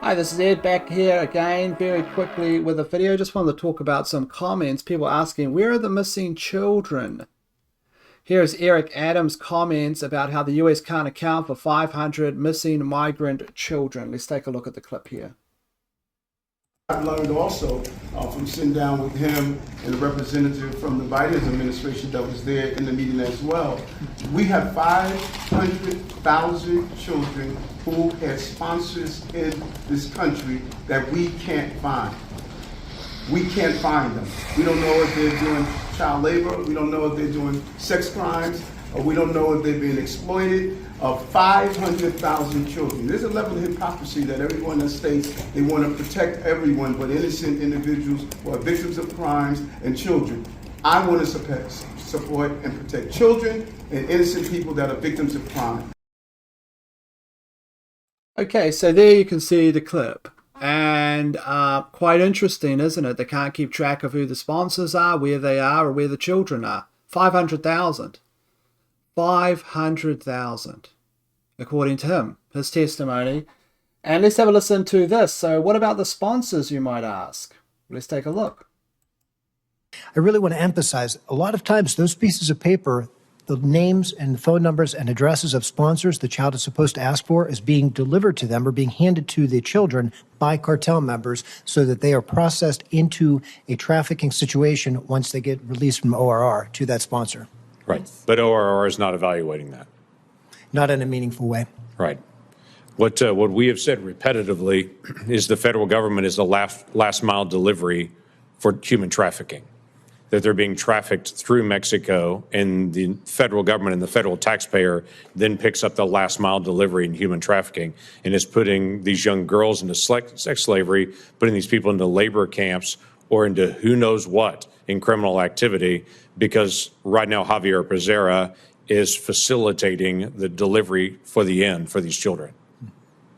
Hi, this is Ed back here again very quickly with a video. Just wanted to talk about some comments. People asking, where are the missing children? Here's Eric Adams' comments about how the US can't account for 500 missing migrant children. Let's take a look at the clip here. I've learned also from sitting down with him and the representative from the Biden administration that was there in the meeting as well. We have 500,000 children who had sponsors in this country that we can't find. We can't find them. We don't know if they're doing child labor. We don't know if they're doing sex crimes. Or we don't know if they're being exploited. 500,000 children. There's a level of hypocrisy that everyone that states they want to protect everyone but innocent individuals who are victims of crimes and children. I want to support and protect children and innocent people that are victims of crime. Okay, so there you can see the clip. And quite interesting, isn't it? They can't keep track of who the sponsors are, where they are, or where the children are. 500,000. 500,000, according to him, his testimony. And let's have a listen to this. So what about the sponsors, you might ask? Let's take a look. I really want to emphasize, a lot of times those pieces of paper, the names and phone numbers and addresses of sponsors the child is supposed to ask for is being delivered to them or being handed to the children by cartel members so that they are processed into a trafficking situation once they get released from ORR to that sponsor. Right. But ORR is not evaluating that. Not in a meaningful way. Right. What we have said repetitively is the federal government is the last mile delivery for human trafficking, that they're being trafficked through Mexico, and the federal government and the federal taxpayer then picks up the last mile delivery in human trafficking and is putting these young girls into sex slavery, putting these people into labor camps or into who knows what in criminal activity, because right now Javier Becerra is facilitating the delivery for the end for these children.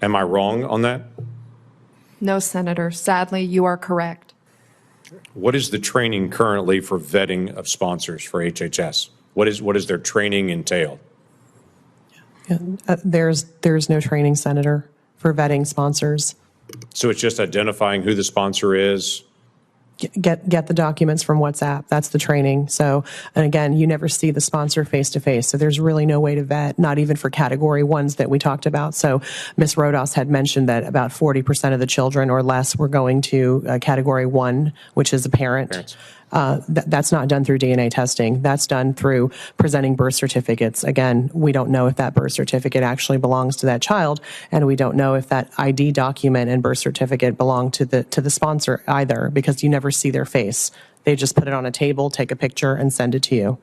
Am I wrong on that? No, Senator. Sadly, you are correct. What is the training currently for vetting of sponsors for HHS? What is their training entail? There's no training, Senator, for vetting sponsors. So it's just identifying who the sponsor is. Get the documents from WhatsApp. That's the training. So, and again, you never see the sponsor face to face. So there's really no way to vet, not even for category ones that we talked about. So Ms. Rodas had mentioned that about 40% of the children or less were going to category 1, which is a parent. Parents. That's not done through DNA testing. That's done through presenting birth certificates. Again, we don't know if that birth certificate actually belongs to that child, and we don't know if that ID document and birth certificate belong to the sponsor either, because you never see their face. They just put it on a table, take a picture, and send it to you.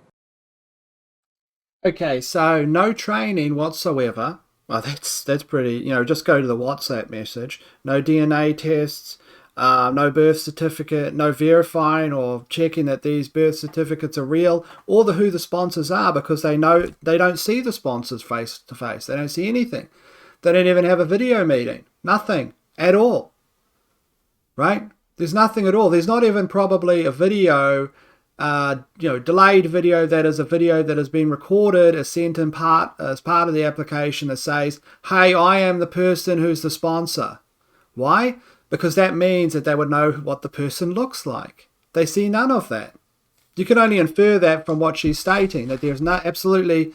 Okay, so no training whatsoever. Well, that's pretty, just go to the WhatsApp message. No DNA tests. No birth certificate, no verifying or checking that these birth certificates are real, or who the sponsors are, because they know they don't see the sponsors face to face. They don't see anything. They don't even have a video meeting. Nothing at all. Right? There's nothing at all. There's not even probably a video, delayed video that is a video that has been recorded, is sent in part as part of the application that says, hey, I am the person who's the sponsor. Why? Because that means that they would know what the person looks like. They see none of that. You can only infer that from what she's stating, that there's absolutely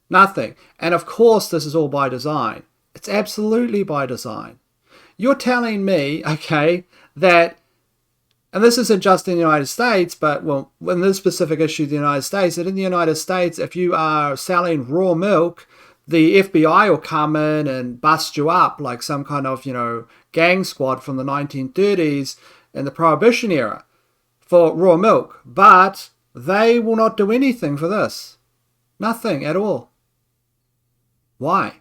nothing. And of course, this is all by design. It's absolutely by design. You're telling me, okay, that, and this isn't just in the United States, but, well, in this specific issue, the United States, that in the United States, if you are selling raw milk, the FBI will come in and bust you up like some kind of, gang squad from the 1930s in the Prohibition era for raw milk. But they will not do anything for this. Nothing at all. Why?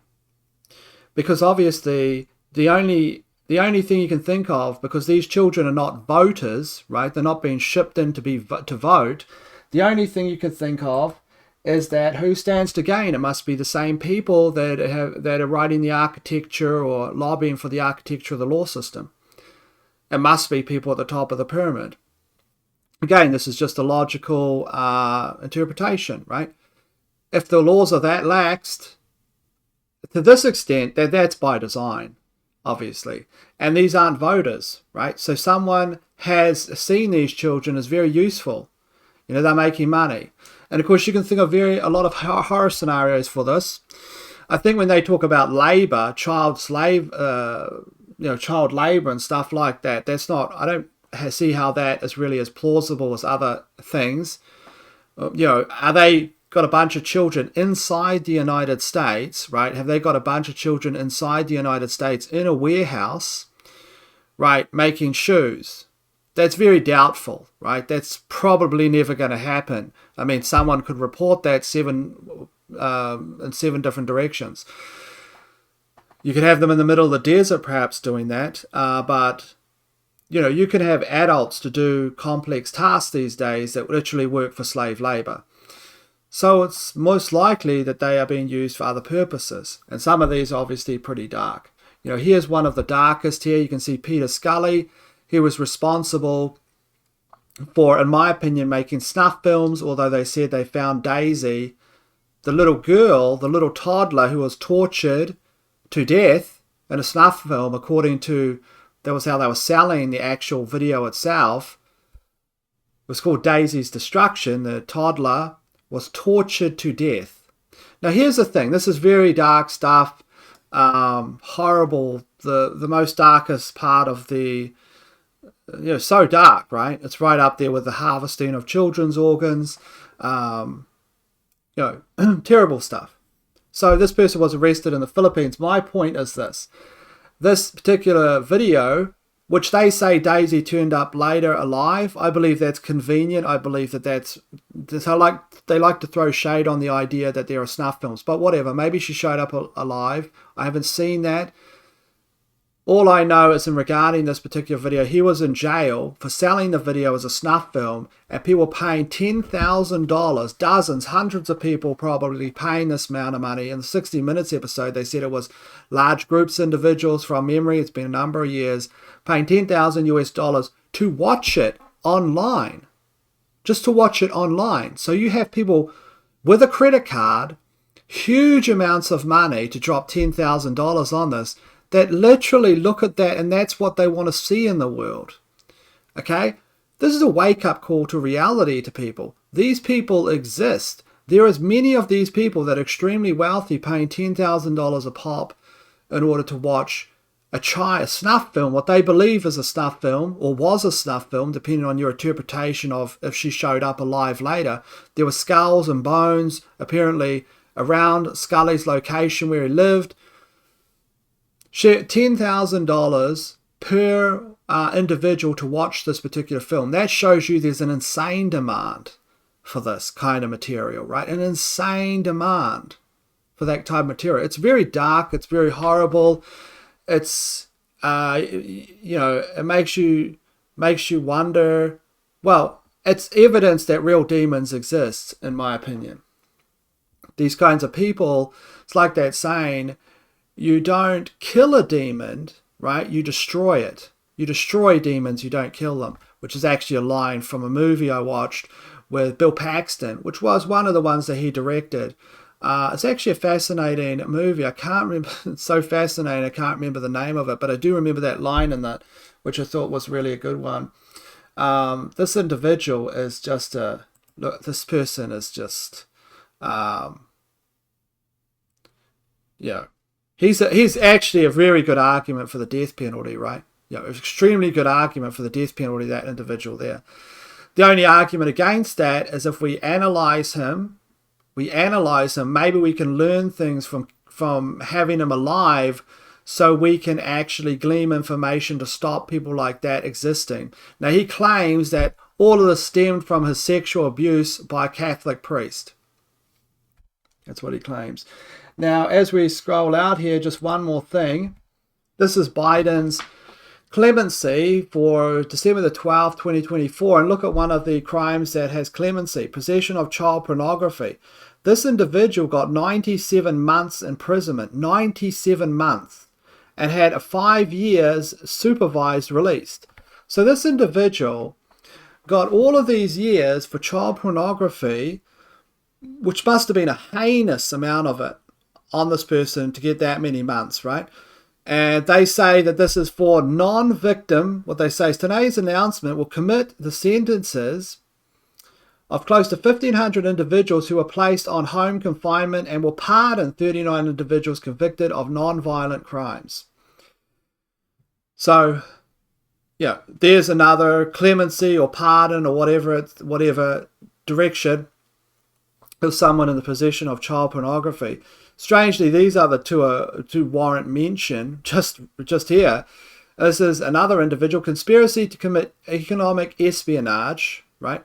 Because obviously the only thing you can think of, because these children are not voters, right? They're not being shipped in to vote. The only thing you can think of is that who stands to gain? It must be the same people that are writing the architecture or lobbying for the architecture of the law system. It must be people at the top of the pyramid. Again, this is just a logical interpretation, right? If the laws are that laxed, to this extent, that's by design. obviously. And these aren't voters, right? So someone has seen these children as very useful. You know, they're making money. And of course, you can think of a lot of horror scenarios for this. I think when they talk about labor, child labor and stuff like that, that's not, I don't see how that is really as plausible as other things. You know, are they got a bunch of children inside the United States, right? Have they got a bunch of children inside the United States in a warehouse, right, making shoes? That's very doubtful, right? That's probably never going to happen. I mean, someone could report that in 7 different directions. You could have them in the middle of the desert, perhaps, doing that. But, you know, you can have adults to do complex tasks these days that literally work for slave labor. So it's most likely that they are being used for other purposes. And some of these are obviously pretty dark. You know, here's one of the darkest here. You can see Peter Scully. He was responsible for, in my opinion, making snuff films, although they said they found Daisy, the little girl, the little toddler who was tortured to death in a snuff film, according to, that was how they were selling the actual video itself. It was called Daisy's Destruction. The toddler was tortured to death. Now here's the thing, this is very dark stuff, horrible, the most darkest part of the, you know, so dark, right? It's right up there with the harvesting of children's organs, you know, terrible stuff. So this person was arrested in the Philippines. My point is this particular video, which they say Daisy turned up later alive, I believe that's convenient. I believe that they like to throw shade on the idea that there are snuff films, but whatever, maybe she showed up alive. I haven't seen that. All I know is in regarding this particular video, he was in jail for selling the video as a snuff film, and people paying $10,000, dozens, hundreds of people probably paying this amount of money. In the 60 Minutes episode, they said it was large groups, individuals, from memory, it's been a number of years, paying $10,000 to watch it online. Just to watch it online. So you have people with a credit card, huge amounts of money to drop $10,000 on this, that literally look at that and that's what they want to see in the world. Okay? This is a wake-up call to reality to people. These people exist. There is many of these people that are extremely wealthy paying $10,000 a pop in order to watch a snuff film, what they believe is a snuff film, or was a snuff film, depending on your interpretation of if she showed up alive later. There were skulls and bones, apparently, around Scully's location where he lived. $10,000 per individual to watch this particular film. That shows you there's an insane demand for this kind of material, right? An insane demand for that type of material. It's very dark. It's very horrible. It's, you know, it makes you wonder. Well, it's evidence that real demons exist, in my opinion. These kinds of people, it's like that saying, you don't kill a demon, right? You destroy it. You destroy demons, you don't kill them, which is actually a line from a movie I watched with Bill Paxton, which was one of the ones that he directed. It's actually a fascinating movie. I can't remember, it's so fascinating, I can't remember the name of it, but I do remember that line in that, which I thought was really a good one. This individual is just this person is just, yeah. He's actually a very good argument for the death penalty, right? You know, extremely good argument for the death penalty, that individual there. The only argument against that is if we analyze him, maybe we can learn things from having him alive, so we can actually glean information to stop people like that existing. Now, he claims that all of this stemmed from his sexual abuse by a Catholic priest. That's what he claims. Now, as we scroll out here, just one more thing. This is Biden's clemency for December the 12th, 2024. And look at one of the crimes that has clemency, possession of child pornography. This individual got 97 months imprisonment, 97 months, and had a 5 years supervised release. So this individual got all of these years for child pornography, which must have been a heinous amount of it on this person to get that many months, right? And they say that this is for non-victim. What they say is today's announcement will commit the sentences of close to 1,500 individuals who were placed on home confinement and will pardon 39 individuals convicted of non-violent crimes. So, yeah, there's another clemency or pardon or whatever direction of someone in the possession of child pornography. Strangely, these are the two warrant mention just here. This is another individual conspiracy to commit economic espionage, right?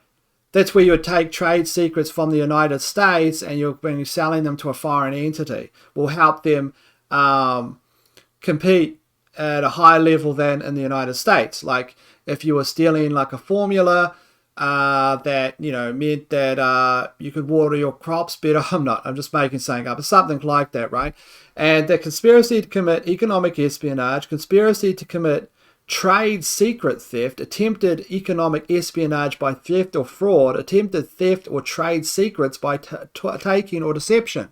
That's where you would take trade secrets from the United States and you're selling them to a foreign entity. Will help them compete at a higher level than in the United States. Like if you were stealing like a formula that, meant that you could water your crops better. I'm just making something up. It's something like that, right? And the conspiracy to commit economic espionage, conspiracy to commit trade secret theft, attempted economic espionage by theft or fraud, attempted theft or trade secrets by taking or deception.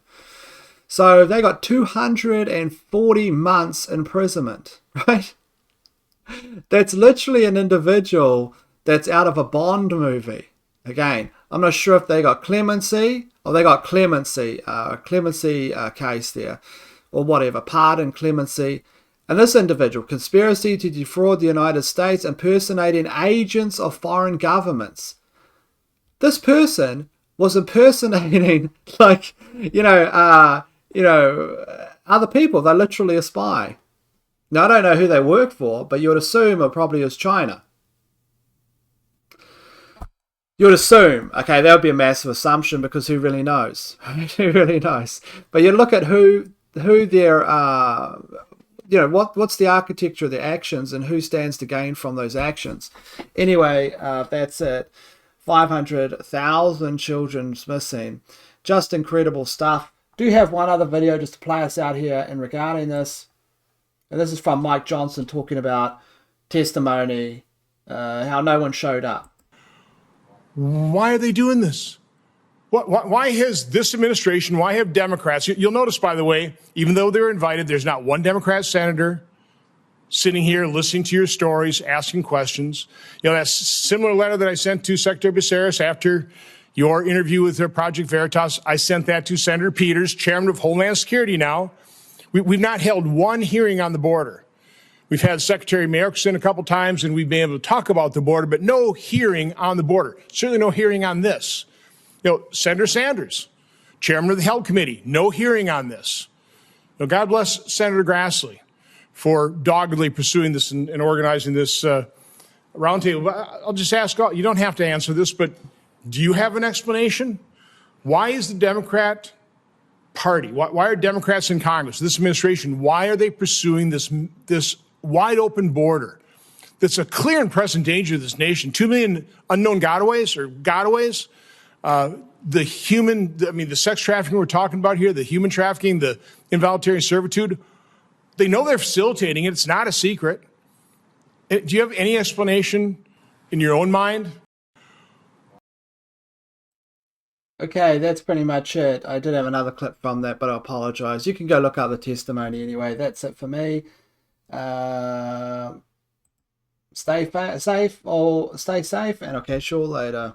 So they got 240 months imprisonment, right? That's literally an individual that's out of a Bond movie. Again, I'm not sure if they got clemency or they got clemency case there or whatever, pardon, clemency. And this individual, conspiracy to defraud the United States, impersonating agents of foreign governments. This person was impersonating other people. They're literally a spy. Now, I don't know who they work for, but you would assume it probably is China. You would assume, okay, that would be a massive assumption because who really knows? Who really knows? But you look at who their, what's the architecture of their actions and who stands to gain from those actions. Anyway, that's it. 500,000 children missing. Just incredible stuff. Do have one other video just to play us out here in regarding this. And this is from Mike Johnson talking about testimony, how no one showed up. Why are they doing this? Why has this administration, why have Democrats, you'll notice, by the way, even though they're invited, there's not one Democrat senator sitting here listening to your stories, asking questions. That similar letter that I sent to Secretary Becerra after your interview with Project Veritas, I sent that to Senator Peters, chairman of Homeland Security now. We've not held one hearing on the border. We've had Secretary Mayorkas a couple times, and we've been able to talk about the border, but no hearing on the border. Certainly no hearing on this. Senator Sanders, chairman of the Health Committee, no hearing on this. God bless Senator Grassley for doggedly pursuing this and organizing this roundtable. I'll just ask, you don't have to answer this, but do you have an explanation? Why is the Democrat Party, why are Democrats in Congress, this administration, why are they pursuing this wide open border that's a clear and present danger to this nation? 2 million unknown gotaways. The sex trafficking we're talking about here, the human trafficking, the involuntary servitude, they know they're facilitating it. It's not a secret. Do you have any explanation in your own mind? Okay, that's pretty much it. I did have another clip from that, but I apologize. You can go look up the testimony anyway. That's it for me. Stay safe, and I'll catch you all later.